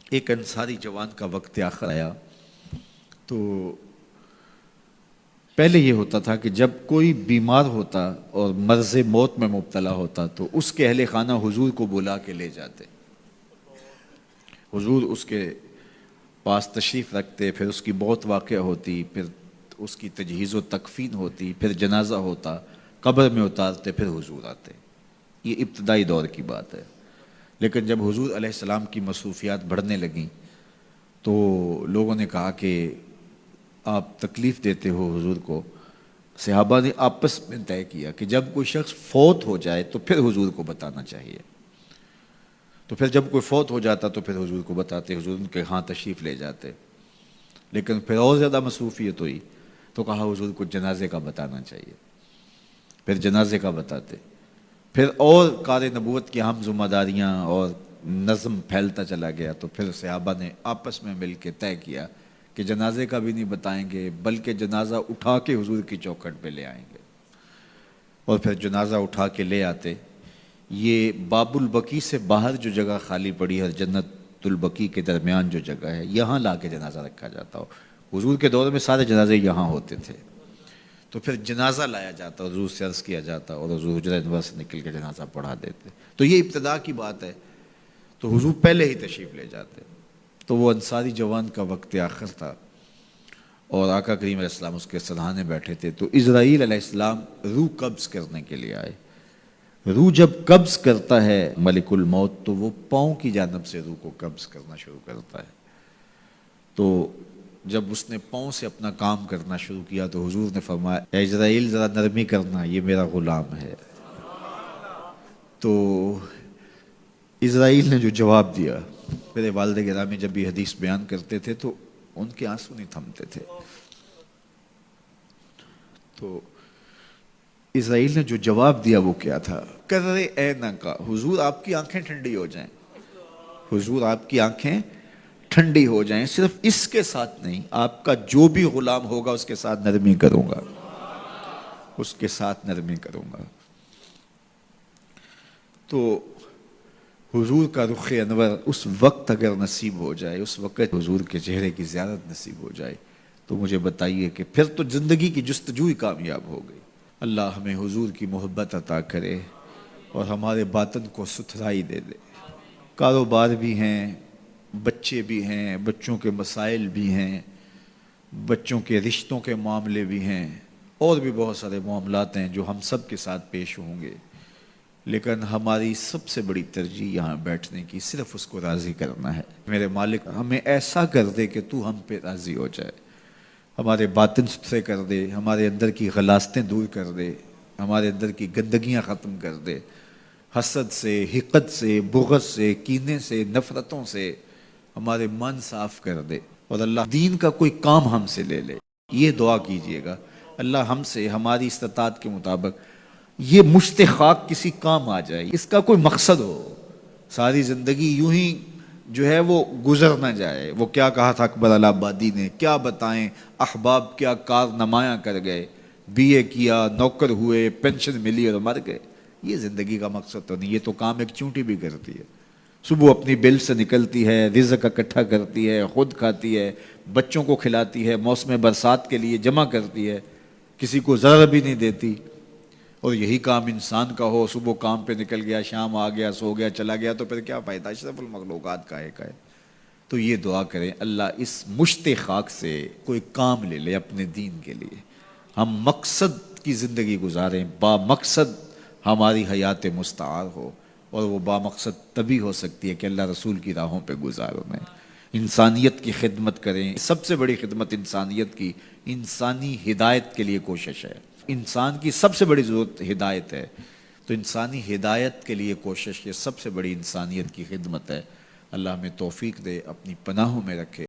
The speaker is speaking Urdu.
ایک انصاری جوان کا وقت آخر آیا تو پہلے یہ ہوتا تھا کہ جب کوئی بیمار ہوتا اور مرض موت میں مبتلا ہوتا تو اس کے اہل خانہ حضور کو بلا کے لے جاتے. حضور اس کے پاس تشریف رکھتے، پھر اس کی موت واقع ہوتی، پھر اس کی تجہیز و تکفین ہوتی، پھر جنازہ ہوتا، قبر میں اتارتے، پھر حضور آتے. یہ ابتدائی دور کی بات ہے. لیکن جب حضور علیہ السلام کی مصروفیات بڑھنے لگیں تو لوگوں نے کہا کہ آپ تکلیف دیتے ہو حضور کو. صحابہ نے آپس میں طے کیا کہ جب کوئی شخص فوت ہو جائے تو پھر حضور کو بتانا چاہیے. تو پھر جب کوئی فوت ہو جاتا تو پھر حضور کو بتاتے، حضور ان کے ہاں تشریف لے جاتے. لیکن پھر اور زیادہ مصروفیت ہوئی تو کہا حضور کو جنازے کا بتانا چاہیے، پھر جنازے کا بتاتے. پھر اور کار نبوت کی اہم ذمہ داریاں اور نظم پھیلتا چلا گیا تو پھر صحابہ نے آپس میں مل کے طے کیا کہ جنازے کا بھی نہیں بتائیں گے بلکہ جنازہ اٹھا کے حضور کی چوکھٹ پہ لے آئیں گے. اور پھر جنازہ اٹھا کے لے آتے. یہ باب البقیع سے باہر جو جگہ خالی پڑی ہے، جنت البقیع کے درمیان جو جگہ ہے، یہاں لا کے جنازہ رکھا جاتا ہو. حضور کے دور میں سارے جنازے یہاں ہوتے تھے. تو پھر جنازہ لایا جاتا، حضور سے عرض کیا جاتا اور حضور حجرہ انور سے نکل کے جنازہ پڑھا دیتے. تو یہ ابتدا کی بات ہے. تو حضور پہلے ہی تشریف لے جاتے. تو وہ انصاری جوان کا وقت آخر تھا اور آقا کریم علیہ السلام اس کے سرہانے بیٹھے تھے. تو اسرائیل علیہ السلام روح قبض کرنے کے لیے آئے. روح جب قبض کرتا ہے ملک الموت تو وہ پاؤں کی جانب سے روح کو قبض کرنا شروع کرتا ہے. تو جب اس نے پاؤں سے اپنا کام کرنا شروع کیا تو حضور نے فرمایا اے اسرائیل ذرا نرمی کرنا، یہ میرا غلام ہے. تو اسرائیل نے جو جواب دیا، میرے والد گرامی جب یہ حدیث بیان کرتے تھے تو ان کے آنسو نہیں تھمتے تھے. تو اسرائیل نے جو جواب دیا وہ کیا تھا؟ کرے اے نکا، حضور آپ کی آنکھیں ٹھنڈی ہو جائیں، حضور آپ کی آنکھیں ٹھنڈی ہو جائیں. صرف اس کے ساتھ نہیں، آپ کا جو بھی غلام ہوگا اس کے ساتھ نرمی کروں گا، اس کے ساتھ نرمی کروں گا. تو حضور کا رخ انور اس وقت اگر نصیب ہو جائے، اس وقت حضور کے چہرے کی زیارت نصیب ہو جائے تو مجھے بتائیے کہ پھر تو زندگی کی جستجو ہی کامیاب ہو گئی. اللہ ہمیں حضور کی محبت عطا کرے اور ہمارے باطن کو ستھرائی دے دے. کاروبار بھی ہیں، بچے بھی ہیں، بچوں کے مسائل بھی ہیں، بچوں کے رشتوں کے معاملے بھی ہیں، اور بھی بہت سارے معاملات ہیں جو ہم سب کے ساتھ پیش ہوں گے. لیکن ہماری سب سے بڑی ترجیح یہاں بیٹھنے کی صرف اس کو راضی کرنا ہے. میرے مالک ہمیں ایسا کر دے کہ تو ہم پہ راضی ہو جائے، ہمارے باطن ستھرے کر دے، ہمارے اندر کی غلاظتیں دور کر دے، ہمارے اندر کی گندگیاں ختم کر دے. حسد سے، حقد سے، بغض سے، کینے سے، نفرتوں سے ہمارے من صاف کر دے اور اللہ دین کا کوئی کام ہم سے لے لے. یہ دعا کیجئے گا اللہ ہم سے ہماری استطاعت کے مطابق یہ مشت خاک کسی کام آ جائے، اس کا کوئی مقصد ہو. ساری زندگی یوں ہی جو ہے وہ گزر نہ جائے. وہ کیا کہا تھا اکبر الہ آبادی نے، کیا بتائیں احباب کیا کار نمایاں کر گئے، بی اے کیا، نوکر ہوئے، پینشن ملی اور مر گئے. یہ زندگی کا مقصد تو نہیں، یہ تو کام ایک چونٹی بھی کرتی ہے. صبح اپنی بل سے نکلتی ہے، رزق اکٹھا کرتی ہے، خود کھاتی ہے، بچوں کو کھلاتی ہے، موسم برسات کے لیے جمع کرتی ہے، کسی کو ذرا بھی نہیں دیتی. اور یہی کام انسان کا ہو، صبح کام پہ نکل گیا، شام آ گیا، سو گیا، چلا گیا، تو پھر کیا فائدہ؟ اشرف المخلوقات کا ہے. تو یہ دعا کریں اللہ اس مشت خاک سے کوئی کام لے لے اپنے دین کے لیے، ہم مقصد کی زندگی گزاریں، با مقصد ہماری حیات مستعار ہو. اور وہ با مقصد تبھی ہو سکتی ہے کہ اللہ رسول کی راہوں پہ گزاروں میں انسانیت کی خدمت کریں. سب سے بڑی خدمت انسانیت کی انسانی ہدایت کے لیے کوشش ہے. انسان کی سب سے بڑی ضرورت ہدایت ہے، تو انسانی ہدایت کے لیے کوشش یہ سب سے بڑی انسانیت کی خدمت ہے. اللہ ہمیں توفیق دے، اپنی پناہوں میں رکھے.